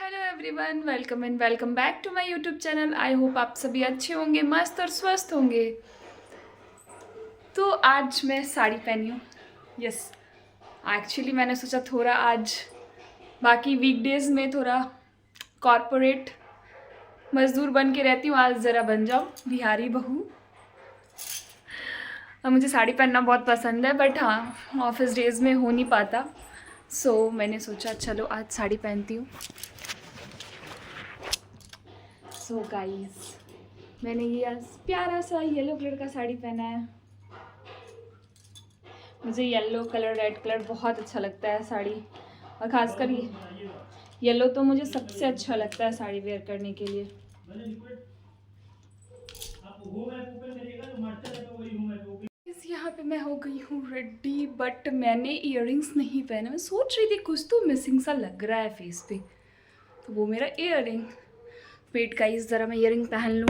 Hello everyone, welcome and welcome back to my YouTube channel. I hope आप सभी अच्छे होंगे, मस्त और स्वस्थ होंगे। तो आज मैं साड़ी पहनी हूँ। यस, एक्चुअली मैंने सोचा थोड़ा आज बाकी वीकडेज़ में थोड़ा कॉरपोरेट मज़दूर बन के रहती हूँ, आज ज़रा बन जाऊँ बिहारी बहू। अब मुझे साड़ी पहनना बहुत पसंद है, बट हाँ ऑफिस डेज़ में हो नहीं पाता। सो मैंने सोचा चलो आज साड़ी पहनती हूँ। सो गाइस, मैंने ये आज प्यारा सा येलो कलर का साड़ी पहना है। मुझे येलो कलर, रेड कलर बहुत अच्छा लगता है साड़ी, और ख़ासकर ये येलो तो मुझे सबसे अच्छा लगता है साड़ी वेयर करने के लिए। यहाँ पे मैं हो गई हूँ रेडी, बट मैंने इयररिंग्स नहीं पहने। मैं सोच रही थी कुछ तो मिसिंग सा लग रहा है फेस पे, तो वो मेरा इयररिंग। वेट गाइस, ज़रा मैं इयररिंग पहन लूँ।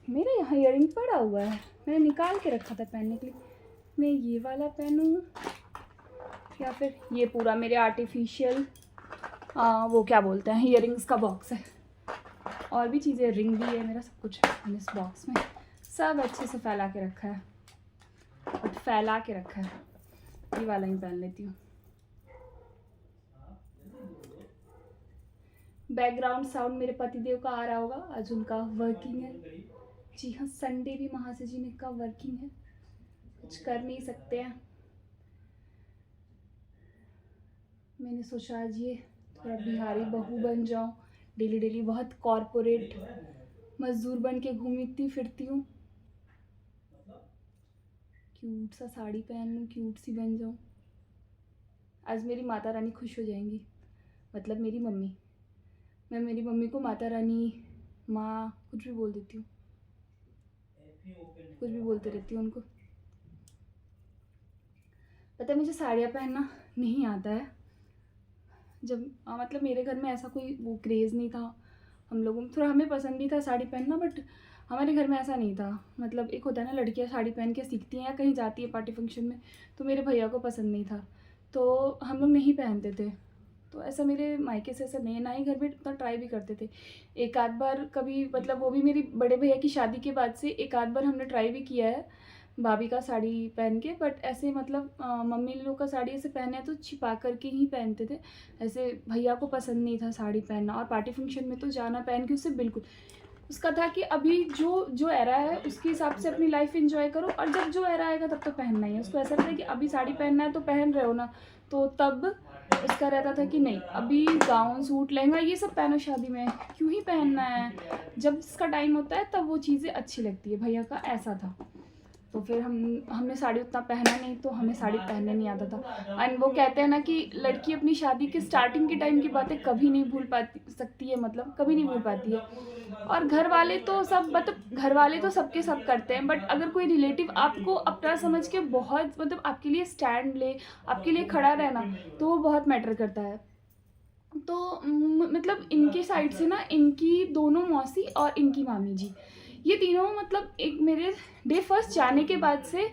मेरा यहाँ इयररिंग पड़ा हुआ है, मैंने निकाल के रखा था पहनने के लिए। मैं ये वाला पहनूँ या फिर ये पूरा मेरे आर्टिफिशियल वो क्या बोलते हैं इयररिंग्स का बॉक्स है। और भी चीज़ें, रिंग भी है, मेरा सब कुछ है इस बॉक्स में। सब अच्छे से फैला के रखा है, बट फैला के रखा है। ये वाला ही पहन लेती हूँ। बैकग्राउंड साउंड मेरे पतिदेव का आ रहा होगा, आज उनका वर्किंग है। जी हाँ, संडे भी महाशय जी ने का वर्किंग है, कुछ कर नहीं सकते हैं। मैंने सोचा आज ये थोड़ा बिहारी बहू बन जाऊँ। डेली डेली बहुत कॉरपोरेट मजदूर बन के घूमती फिरती हूँ। क्यूट सा साड़ी पहन लूँ, क्यूट सी बन जाऊँ। आज मेरी माता रानी खुश हो जाएंगी, मतलब मेरी मम्मी। मैं मेरी मम्मी को माता रानी, माँ, कुछ भी बोल देती हूँ, कुछ भी बोलते रहती हूँ उनको। पता है मुझे साड़ियाँ पहनना नहीं आता है। जब मतलब मेरे घर में ऐसा कोई वो क्रेज़ नहीं था। हम लोगों में थोड़ा, हमें पसंद भी था साड़ी पहनना, बट हमारे घर में ऐसा नहीं था। मतलब एक होता है ना, लड़कियां साड़ी पहन के सीखती हैं या कहीं जाती है पार्टी फंक्शन में, तो मेरे भैया को पसंद नहीं था, तो हम लोग नहीं पहनते थे। तो ऐसा मेरे मायके से ऐसा नहीं, ना ही घर में इतना ट्राई भी करते थे। एक आध बार कभी, मतलब वो भी मेरी बड़े भैया की शादी के बाद से एक आध बार हमने ट्राई भी किया है भाभी का साड़ी पहन के, बट ऐसे मतलब मम्मी लोग का साड़ी ऐसे पहने तो छिपा करके ही पहनते थे। ऐसे भैया को पसंद नहीं था साड़ी पहनना, और पार्टी फंक्शन में तो जाना पहन के उससे बिल्कुल। उसका था कि अभी जो जो एरा है उसके हिसाब से अपनी लाइफ एंजॉय करो, और जब जो एरा आएगा तब तो पहनना ही है। उसको ऐसा था कि अभी साड़ी पहनना है तो पहन रहे हो ना, तो तब उसका रहता था कि नहीं, अभी गाउन सूट लहंगा ये सब पहनो, शादी में क्यों ही पहनना है, जब इसका टाइम होता है तब वो चीज़ें अच्छी लगती है। भैया का ऐसा था। तो फिर हमने साड़ी उतना पहना नहीं, तो हमें साड़ी पहनने नहीं आता था। एंड वो कहते हैं ना कि लड़की अपनी शादी के स्टार्टिंग के टाइम की बातें कभी नहीं भूल पाती सकती है, मतलब कभी नहीं भूल पाती है। और घर वाले तो सब, मतलब घर वाले तो सबके सब करते हैं, बट अगर कोई रिलेटिव आपको अपना समझ के बहुत, मतलब आपके लिए स्टैंड ले, आपके लिए खड़ा रहना, तो वो बहुत मैटर करता है। तो मतलब इनके साइड से ना, इनकी दोनों मौसी और इनकी मामी जी, ये तीनों मतलब एक मेरे डे फर्स्ट जाने के बाद से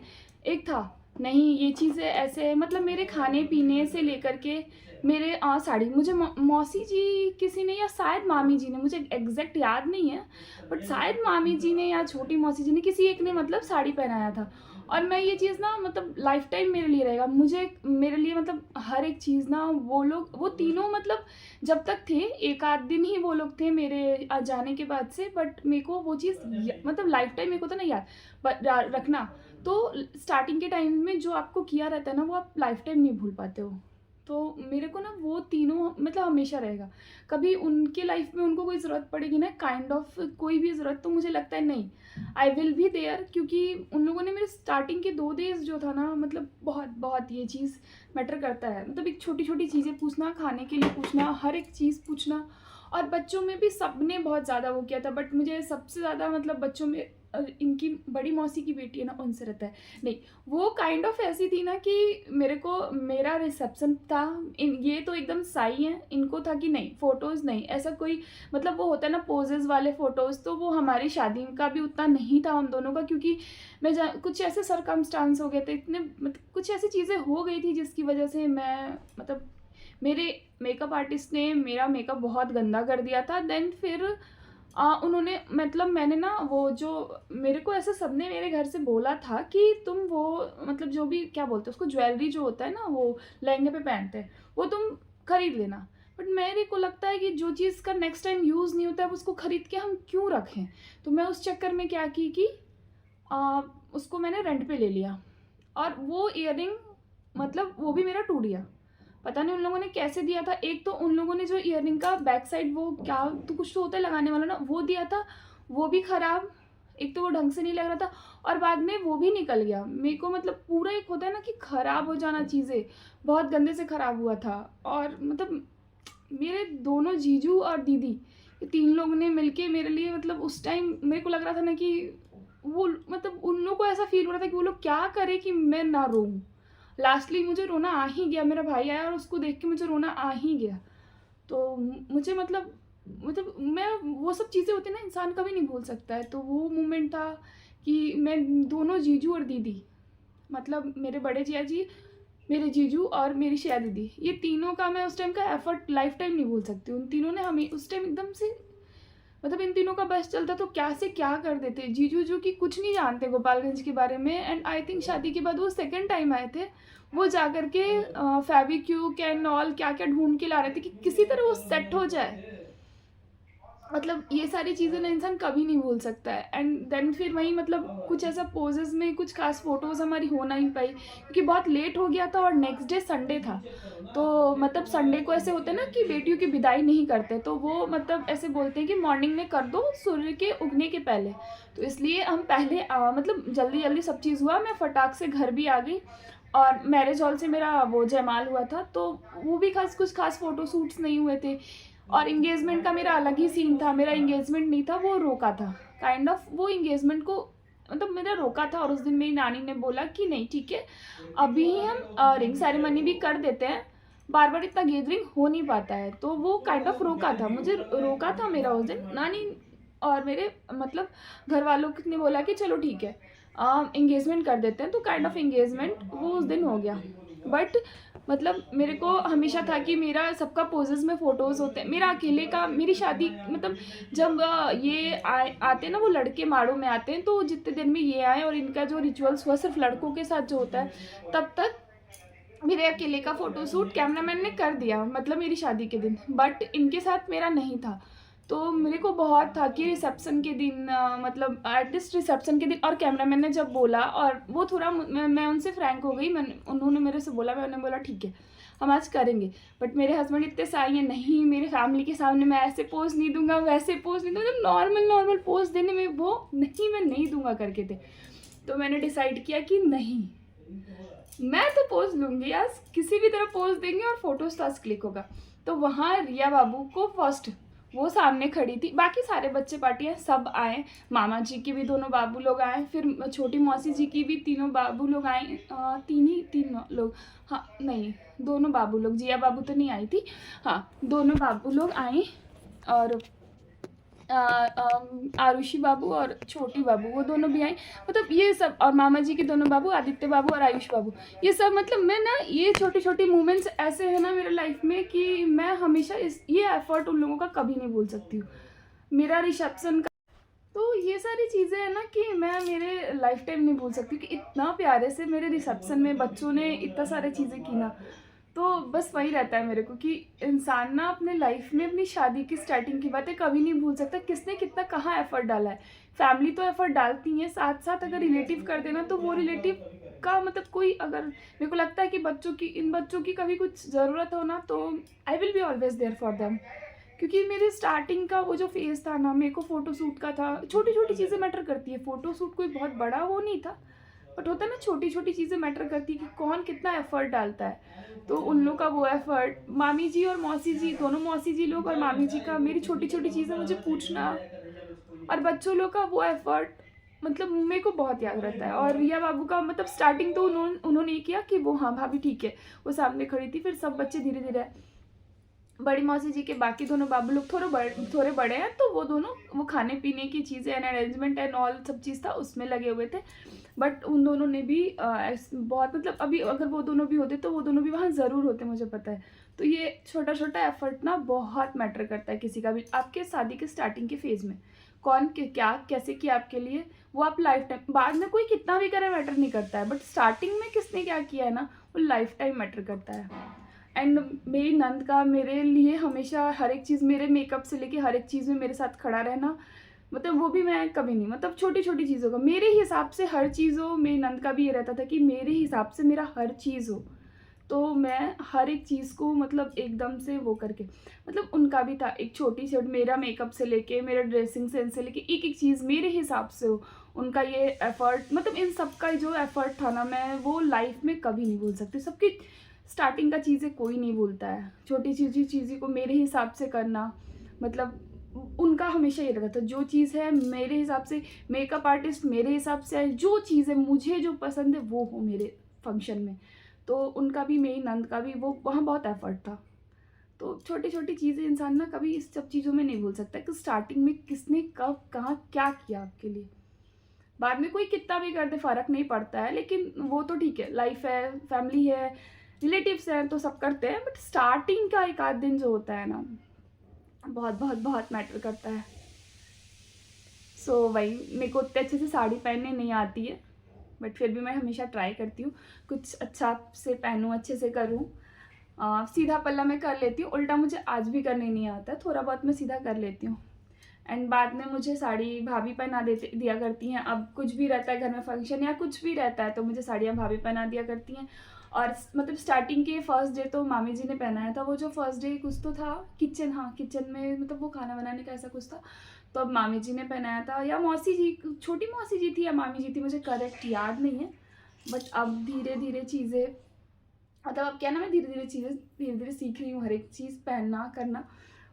एक था, नहीं ये चीज़ें ऐसे है, मतलब मेरे खाने पीने से लेकर के मेरे साड़ी, मुझे मौसी जी किसी ने या शायद मामी जी ने, मुझे एग्जैक्ट याद नहीं है, बट शायद मामी जी ने या छोटी मौसी जी ने, किसी एक ने मतलब साड़ी पहनाया था। और मैं ये चीज़ ना, मतलब लाइफ टाइम मेरे लिए रहेगा। मुझे, मेरे लिए मतलब हर एक चीज़ ना, वो लोग, वो तीनों मतलब जब तक थे, एक आध दिन ही वो लोग थे मेरे जाने के बाद से, बट मेरे को वो चीज़ मतलब लाइफ टाइम मेरे को तो ना याद रखना। तो स्टार्टिंग के टाइम में जो आपको किया रहता है ना, वो आप लाइफ टाइम नहीं भूल पाते हो। तो मेरे को ना वो तीनों मतलब हमेशा रहेगा। कभी उनके लाइफ में उनको कोई ज़रूरत पड़ेगी ना, काइंड ऑफ कोई भी ज़रूरत, तो मुझे लगता है नहीं, आई विल बी देयर। क्योंकि उन लोगों ने मेरे स्टार्टिंग के 2 डेज़ जो था ना, मतलब बहुत बहुत ये चीज़ मैटर करता है। मतलब एक छोटी छोटी चीज़ें पूछना, खाने के लिए पूछना, हर एक चीज़ पूछना। और बच्चों में भी सब ने बहुत ज़्यादा वो किया था, बट मुझे सबसे ज़्यादा मतलब बच्चों में इनकी बड़ी मौसी की बेटी है ना, उनसे रहता है। नहीं, वो काइंड ऑफ ऐसी थी ना कि मेरे को मेरा रिसेप्शन था, ये तो एकदम साई हैं, इनको था कि नहीं फ़ोटोज़ नहीं, ऐसा कोई मतलब वो होता है ना पोजेज़ वाले फ़ोटोज़, तो वो हमारी शादी का भी उतना नहीं था हम दोनों का, क्योंकि कुछ ऐसे सरकमस्टांस हो गए थे, इतने मतलब कुछ ऐसी चीज़ें हो गई थी जिसकी वजह से मैं मतलब मेरे मेकअप आर्टिस्ट ने मेरा मेकअप बहुत गंदा कर दिया था। देन फिर उन्होंने मतलब मैंने ना वो जो मेरे को ऐसा सबने मेरे घर से बोला था कि तुम वो मतलब जो भी क्या बोलते हैं उसको, ज्वेलरी जो होता है ना वो लहंगे पे पहनते हैं, वो तुम खरीद लेना। बट मेरे को लगता है कि जो चीज़ का नेक्स्ट टाइम यूज़ नहीं होता है उसको खरीद के हम क्यों रखें। तो मैं उस चक्कर में क्या की कि उसको मैंने रेंट पे ले लिया, और वो ईयररिंग मतलब वो भी मेरा टूट गया। पता नहीं उन लोगों ने कैसे दिया था। एक तो उन लोगों ने जो ईयररिंग का बैक साइड वो क्या तो कुछ तो होता है लगाने वाला ना, वो दिया था, वो भी ख़राब। एक तो वो ढंग से नहीं लग रहा था, और बाद में वो भी निकल गया। मेरे को मतलब पूरा एक होता है ना कि ख़राब हो जाना चीज़ें, बहुत गंदे से ख़राब हुआ था। और मतलब मेरे दोनों जीजू और दीदी, ये 3 लोगों ने मिलके मेरे लिए मतलब उस टाइम मेरे को लग रहा था ना कि वो मतलब उन लोगों को ऐसा फ़ील हो रहा था कि वो लोग क्या करें कि मैं ना रोऊँ। लास्टली मुझे रोना आ ही गया, मेरा भाई आया और उसको देख के मुझे रोना आ ही गया। तो मुझे मतलब मैं वो सब चीज़ें होती हैं ना, इंसान कभी नहीं भूल सकता है। तो वो मोमेंट था कि मैं दोनों जीजू और दीदी, मतलब मेरे बड़े जिया जी, मेरे जीजू और मेरी शिया दीदी, ये तीनों का मैं उस टाइम का एफर्ट लाइफ टाइम नहीं भूल सकती। उन तीनों ने हमें उस टाइम एकदम से मतलब इन तीनों का बस चलता तो क्या से क्या कर देते। जीजू जो कि कुछ नहीं जानते गोपालगंज के बारे में, एंड आई थिंक शादी के बाद वो सेकंड टाइम आए थे, वो जा कर के फेविक्विक एंड ऑल क्या क्या ढूंढ के ला रहे थे कि किसी तरह वो सेट हो जाए। मतलब ये सारी चीज़ें ना इंसान कभी नहीं भूल सकता है। एंड देन फिर वहीं मतलब कुछ ऐसा पोजेज़ में कुछ खास फ़ोटोज़ हमारी हो नहीं पाई, क्योंकि बहुत लेट हो गया था और नेक्स्ट डे संडे था। तो मतलब संडे को ऐसे होता है ना कि बेटियों की विदाई नहीं करते, तो वो मतलब ऐसे बोलते हैं कि मॉर्निंग में कर दो सूर्य के उगने के पहले। तो इसलिए हम पहले मतलब जल्दी जल्दी सब चीज़ हुआ, मैं फटाक से घर भी आ गई। और मैरिज हॉल से मेरा वो जयमाल हुआ था, तो वो भी कुछ खास फ़ोटो शूट्स नहीं हुए थे। और इंगेजमेंट का मेरा अलग ही सीन था, मेरा इंगेजमेंट नहीं था, वो रोका था काइंड ऑफ। वो इंगेजमेंट को मतलब मेरा रोका था, और उस दिन मेरी नानी ने बोला कि नहीं ठीक है, अभी ही हम रिंग सेरेमनी भी कर देते हैं, बार बार इतना गैदरिंग हो नहीं पाता है। तो वो काइंड ऑफ रोका था, मुझे रोका था मेरा उस दिन नानी और मेरे मतलब घर वालों ने बोला कि चलो ठीक है इंगेजमेंट कर देते हैं। तो काइंड ऑफ इंगेजमेंट वो उस दिन हो गया। बट मतलब मेरे को हमेशा था कि मेरा सबका पोजेस में फ़ोटोज़ होते हैं, मेरा अकेले का मेरी शादी मतलब जब ये आते हैं ना वो लड़के माड़ों में आते हैं, तो जितने दिन में ये आए और इनका जो रिचुअल्स हुआ सिर्फ लड़कों के साथ जो होता है, तब तक मेरे अकेले का फ़ोटोशूट कैमरामैन ने कर दिया मतलब मेरी शादी के दिन, बट इनके साथ मेरा नहीं था। तो मेरे को बहुत था कि रिसेप्शन के दिन मतलब एटलीस्ट रिसेप्शन के दिन, और कैमरामैन ने जब बोला और वो थोड़ा मैं उनसे फ्रैंक हो गई, उन्होंने मेरे से बोला, मैंने बोला ठीक है हम आज करेंगे। बट मेरे हस्बैंड इतने साई हैं, नहीं मेरे फैमिली के सामने मैं ऐसे पोज नहीं दूंगा, वैसे पोज नहीं दूंगा, मतलब नॉर्मल पोज देने में वो नहीं, मैं नहीं दूंगा करके थे। तो मैंने डिसाइड किया कि नहीं, मैं तो पोज लूँगी, आज किसी भी तरह पोज देंगे और फोटोज तो आज क्लिक होगा। तो वहाँ रिया बाबू को फर्स्ट वो सामने खड़ी थी, बाकी सारे बच्चे पार्टियाँ सब आए, मामा जी के भी दोनों बाबू लोग आए, फिर छोटी मौसी जी की भी तीनों बाबू लोग आए, तीन लोग, हाँ नहीं दोनों बाबू लोग, जिया बाबू तो नहीं आई थी, हाँ दोनों बाबू लोग आए। और आरुषि बाबू और छोटी बाबू वो दोनों भी आई, मतलब ये सब, और मामा जी के दोनों बाबू आदित्य बाबू और आयुष बाबू, ये सब मतलब मैं ना ये छोटी छोटी मूवमेंट्स ऐसे हैं ना मेरे लाइफ में कि मैं हमेशा ये एफर्ट उन लोगों का कभी नहीं भूल सकती हूँ। मेरा रिसेप्शन का तो ये सारी चीज़ें हैं ना कि मैं मेरे लाइफ टाइम नहीं भूल सकती कि इतना प्यारे से मेरे रिसेप्शन में बच्चों ने इतना सारी चीज़ें की ना। तो बस वही रहता है मेरे को कि इंसान ना अपने लाइफ में अपनी शादी की स्टार्टिंग की बातें कभी नहीं भूल सकता, किसने कितना कहाँ एफर्ट डाला है। फैमिली तो एफर्ट डालती है, साथ साथ अगर रिलेटिव कर देना तो वो रिलेटिव का मतलब कोई, अगर मेरे को लगता है कि इन बच्चों की कभी कुछ ज़रूरत हो ना, तो I will be always there for them. क्योंकि मेरे स्टार्टिंग का वो जो फेज़ था ना, मेरे को फ़ोटोशूट का था, छोटी छोटी चीज़ें मैटर करती है, फ़ोटोशूट कोई बहुत बड़ा वो नहीं था, बट होता है ना छोटी छोटी चीज़ें मैटर करती है कि कौन कितना एफर्ट डालता है। तो उन लोग का वो एफर्ट, मामी जी और मौसी जी, दोनों मौसी जी लोग और मामी जी का मेरी छोटी छोटी चीज़ें मुझे पूछना, और बच्चों लोग का वो एफर्ट, मतलब मेरे को बहुत याद रहता है। और रिया बाबू का मतलब स्टार्टिंग तो उन्होंने ये किया कि वो हाँ भाभी ठीक है, वो सामने खड़ी थी। फिर सब बच्चे धीरे धीरे, बड़ी मौसी जी के बाकी दोनों बाबू लोग थोड़े बड़े हैं, तो वो दोनों वो खाने पीने की चीज़ें एंड अरेंजमेंट एंड ऑल सब चीज़ था उसमें लगे हुए थे। बट उन दोनों ने भी बहुत मतलब अभी अगर वो दोनों भी होते तो वो दोनों भी वहाँ ज़रूर होते, मुझे पता है। तो ये छोटा छोटा एफर्ट ना बहुत मैटर करता है किसी का भी। आपके शादी के स्टार्टिंग के फेज़ में कौन क्या कैसे किया आपके लिए, वो आप लाइफ टाइम, बाद में कोई कितना भी करे मैटर नहीं करता है, बट स्टार्टिंग में किसने क्या किया है ना, वो लाइफ टाइम मैटर करता है। एंड मेरी नंद का मेरे लिए हमेशा हर एक चीज़, मेरे मेकअप से लेके हर एक चीज़ में मेरे साथ खड़ा रहना, मतलब वो भी मैं कभी नहीं, मतलब छोटी छोटी चीज़ों का मेरे हिसाब से हर चीज़ हो। मेरी नंद का भी ये रहता था कि मेरे हिसाब से मेरा हर चीज़ हो, तो मैं हर एक चीज़ को मतलब एकदम से वो करके, मतलब उनका भी था एक छोटी सी, मेरा मेकअप से लेके मेरा ड्रेसिंग सेंस से लेके एक एक चीज़ मेरे हिसाब से हो। उनका ये एफर्ट, मतलब इन सब का जो एफर्ट था ना, मैं वो लाइफ में कभी नहीं भूल सकती। सबकी स्टार्टिंग का चीज़ें कोई नहीं भूलता है, छोटी चीज़ें को मेरे हिसाब से करना, मतलब उनका हमेशा ये रहता था जो चीज़ है मेरे हिसाब से, मेकअप आर्टिस्ट मेरे हिसाब से है, जो चीज़ है मुझे जो पसंद है वो हो मेरे फंक्शन में। तो उनका भी, मेरी नंद का भी, वो वहाँ बहुत एफर्ट था। तो छोटी छोटी चीज़ें इंसान ना कभी इस सब चीज़ों में नहीं भूल सकता कि स्टार्टिंग में किसने कब कहाँ क्या किया आपके लिए। बाद में कोई कितना भी कर दे फ़र्क नहीं पड़ता है, लेकिन वो तो ठीक है, लाइफ है, फैमिली है, रिलेटिव्स हैं, तो सब करते हैं। बट स्टार्टिंग का एक आध दिन जो होता है ना, बहुत बहुत बहुत मैटर करता है। सो भाई मेरे को उतने अच्छे से साड़ी पहनने नहीं आती है, बट फिर भी मैं हमेशा ट्राई करती हूँ कुछ अच्छा से पहनूँ, अच्छे से करूँ। सीधा पल्ला मैं कर लेती हूँ, उल्टा मुझे आज भी करने नहीं आता है, थोड़ा बहुत मैं सीधा कर लेती हूँ। एंड बाद में मुझे साड़ी भाभी पहना दिया करती हैं। अब कुछ भी रहता है घर में फंक्शन या कुछ भी रहता है तो मुझे साड़ियाँ भाभी पहना दिया करती हैं। और मतलब स्टार्टिंग के फर्स्ट डे तो मामी जी ने पहनाया था, वो जो फर्स्ट डे कुछ तो था किचन, हाँ किचन में, मतलब वो खाना बनाने का ऐसा कुछ था, तो अब मामी जी ने पहनाया था, या मौसी जी, छोटी मौसी जी थी या मामी जी थी, मुझे करेक्ट याद नहीं है। बट अब धीरे धीरे चीज़ें, मतलब अब क्या ना, मैं धीरे धीरे सीख रही हूँ हर एक चीज़ पहनना करना।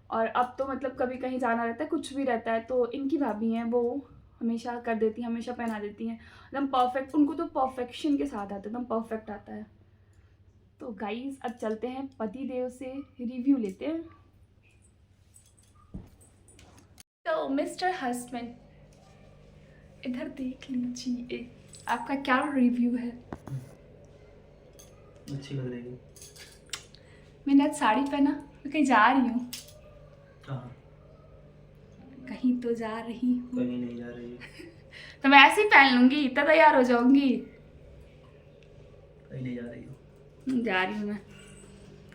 और अब तो मतलब कभी कहीं जाना रहता है, कुछ भी रहता है, तो इनकी भाभी हैं वो हमेशा कर देती हैं, हमेशा पहना देती हैं एकदम परफेक्ट। उनको तो परफेक्शन के साथ आता है, एकदम परफेक्ट आता है। तो गाइस अब चलते हैं पति देव से रिव्यू लेते हैं। तो मिस्टर हस्बैंड इधर देख लीजिए, आपका क्या रिव्यू है? अच्छी लग रही है। मैंने आज साड़ी पहना, मैं कहीं जा रही हूँ। कहाँ? कहीं तो जा रही हूँ। कहीं नहीं जा रही है। तो मैं ऐसे ही पहन लूंगी, इतना तैयार हो जाऊंगी। कहीं नहीं जा रही हो। जा रही हूँ मैं,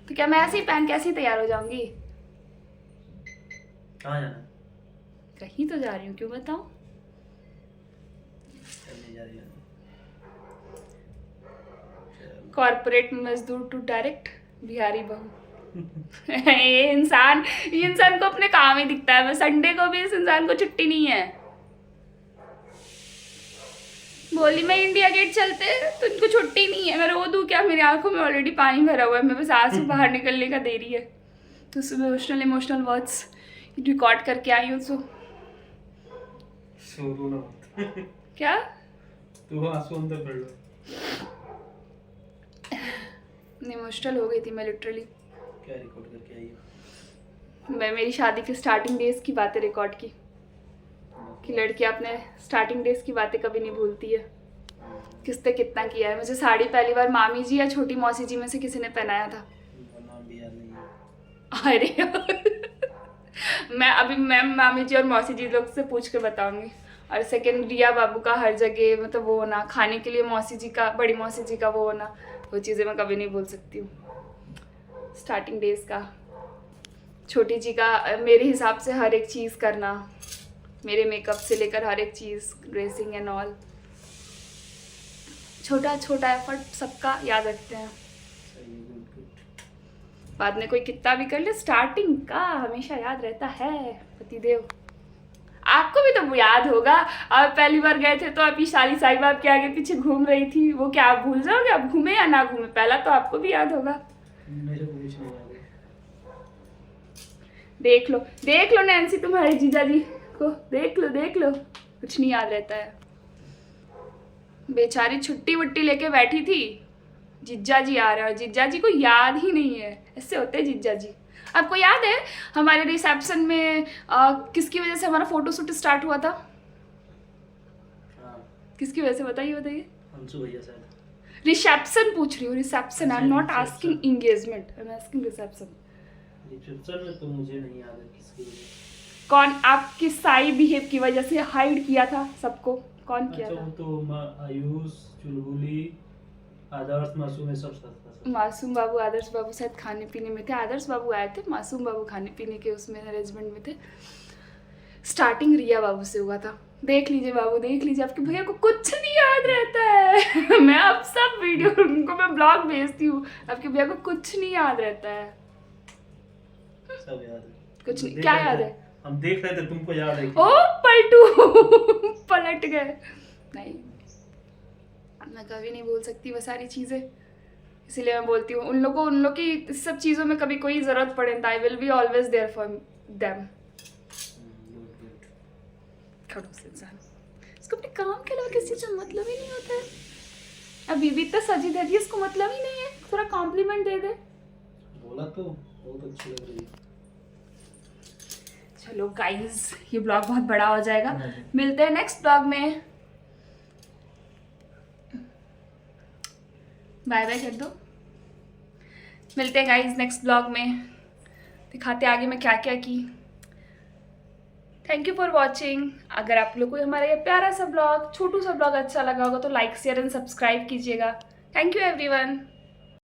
तो क्या मैं ऐसे ही पहन के ऐसे ही तैयार हो जाऊंगी? कहाँ जाना है? कहीं तो जा रही हूँ, क्यों बताऊँ? कहीं नहीं जा रही है। कॉर्पोरेट मजदूर टू डायरेक्ट बिहारी बहू। ये इंसान को अपने काम ही दिखता है, बस संडे को भी इस इंसान को छुट्टी नहीं है। बोली मैं इंडिया गेट चलते तो इनको छुट्टी नहीं है। मैं रो दूँ क्या? मेरी आंखों में ऑलरेडी पानी भरा हुआ है, मैं बस आंसू बाहर निकलने का देरी है। तो उसमें इमोशनल वर्ड्स रिकॉर्ड करके आई हूँ। सो रो ना क्या तू आंसू अंदर कर लो। इमोशनल हो गई थी मैं लिटरली। क्या रिकॉर्ड करके आई है? मैं मेरी शादी के स्टार्टिंग डेज की बातें रिकॉर्ड की, कि लड़कियां अपने स्टार्टिंग डेज की बातें कभी नहीं भूलती है, किसने कितना किया है। मुझे साड़ी पहली बार मामी जी या छोटी मौसी जी में से किसी ने पहनाया था। नाम भी याद नहीं है। अरे मैं मामी जी और मौसी जी लोग से पूछ के बताऊंगी। और सेकंड रिया बाबू का हर जगह मतलब वो होना, खाने के लिए मौसी जी का, बड़ी मौसी जी का वो होना, वो चीज़ें मैं कभी नहीं भूल सकती हूँ। स्टार्टिंग डेज का, छोटी जी का मेरे हिसाब से हर एक चीज़ करना, मेरे मेकअप से लेकर हर एक चीज़, ड्रेसिंग एंड ऑल, छोटा छोटा एफर्ट सबका याद रखते हैं। बाद में कोई कितना भी कर ले, स्टार्टिंग का हमेशा याद रहता है। पतिदेव आपको भी तो वो याद होगा, आप पहली बार गए थे तो आपकी शाली साहिब आपके आगे पीछे घूम रही थी, वो क्या आप भूल जाओगे? आप घूमे या ना घूमे, पहला तो आपको भी याद होगा। मेरे को कुछ नहीं याद है। देख लो नैन्सी, तुम्हारे जीजा जी को देख लो, कुछ नहीं याद रहता है। बेचारी छुट्टी वुट्टी लेके बैठी थी, जिज्जा जी आ रहे हैं और जिज्जा जी को याद ही नहीं है। ऐसे होते हैं जिज्जा जी। आपको याद है हमारे रिसेप्शन में किसकी वजह से हमारा फोटो शूट स्टार्ट हुआ था? हाँ किसकी वजह से बताइए बताइए। अंशु भैया शायद। रिसेप्शन पूछ रही हूँ, reception. I am not asking engagement, I am asking reception. Reception में तो मुझे नहीं याद है किसकी वजह। कौन आपकी साई बिहेव की वजह से हाइड किया था सबको? कौन किया अच्छा था? वो तो आयुष, चुलबुली, आदर्श, मासूम, ये सब साथ था। मासूम बाबू, आदर्श बाबू शायद खाने पीने में थे। आदर्श बाबू आए थे, मासूम बाबू खाने पीने के उसमें अरेंजमेंट में थे। स्टार्टिंग रिया बाबू से हुआ था। देख लीजिए बाबू, देख लीजिए, आपके भैया को कुछ नहीं याद रहता है। मैं अब सब वीडियो उनको मैं ब्लॉग भेजती हूँ, आपके भैया को कुछ नहीं याद रहता है। सब याद है। कुछ नहीं, देख क्या रहे याद थे- है? हम देख रहे थे, तुमको याद है कि? ओ पलटू पलट गए। नहीं, मैं कभी नहीं बोल सकती वो सारी चीज़ें, इसीलिए मैं बोलती हूँ उन लोग की इस सब चीज़ों में कभी कोई ज़रूरत पड़े तो I will be always there for them. खड़ूस इंसान, इसको अपने काम के अलावा किसी से मतलब ही नहीं होता है। अब बीबी इतना सजी धजी, इसको मतलब ही नहीं है, थोड़ा कॉम्प्लीमेंट दे दे। बोला तो बहुत अच्छी लग रही है। चलो गाइस, ये ब्लॉग बहुत बड़ा हो जाएगा, मिलते हैं नेक्स्ट ब्लॉग में। बाय बाय कर दो। मिलते हैं गाइस नेक्स्ट ब्लॉग में, दिखाते आगे मैं क्या क्या की। Thank you for watching. अगर आप लोग को हमारा ये प्यारा सा ब्लॉग, छोटू सा ब्लॉग अच्छा लगा होगा तो लाइक शेयर एंड सब्सक्राइब कीजिएगा। Thank you everyone.